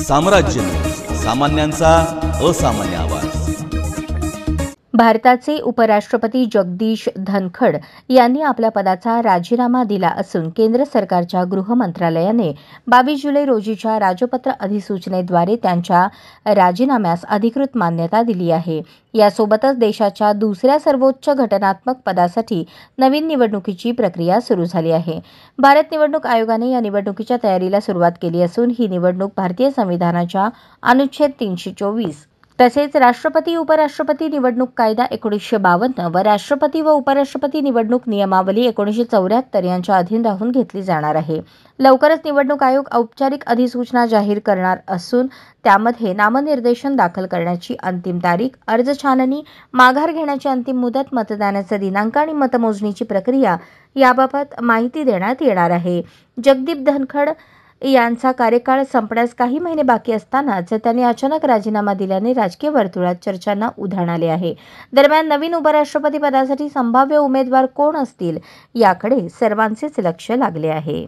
साम्राज्य, सामान्यांचा असामान्य आवाज। भारताचे उपराष्ट्रपती जगदीश धनखड यांनी आपल्या पदाचा राजीनामा दिला असून केंद्र सरकारच्या गृह मंत्रालयाने 22 जुलै रोजीच्या राजपत्र अधिसूचनेद्वारे त्यांच्या राजीनाम्यास अधिकृत मान्यता दिली आहे। यासोबतच देशाच्या दुसऱ्या सर्वोच्च घटनात्मक पदासाठी नवीन निवडणुकीची प्रक्रिया सुरू झाली आहे। भारत निवडणूक आयोगाने या निवडणुकीच्या तयारीला सुरुवात केली असून ही निवडणूक भारतीय संविधानाच्या अनुच्छेद 324 तसेच राष्ट्रपती उपराष्ट्रपती निवडणूक कायदा 1952 व राष्ट्रपती व उपराष्ट्रपती निवडणूक नियमावली 1974 यांच्या अधीन राहून घेतली जाणार आहे। लवकरच निवडणूक आयोग औपचारिक अधिसूचना जाहीर करणार असून त्यामध्ये नामनिर्देशन दाखल करण्याची अंतिम तारीख, अर्ज छाननी, माघार घेण्याची अंतिम मुदत, मतदानाचा दिनांक आणि मतमोजणीची प्रक्रिया याबाबत माहिती देण्यात येणार आहे। जगदीप धनखड यांचा कार्यकाळ संपण्यास काही महिने बाकी असतानाच त्यांनी अचानक राजीनामा दिल्याने राजकीय वर्तुळात चर्चांना उधाण आले आहे। दरम्यान नवीन उपराष्ट्रपती पदासाठी संभाव्य उमेदवार कोण असतील याकडे सर्वांचेच लक्ष लागले आहे।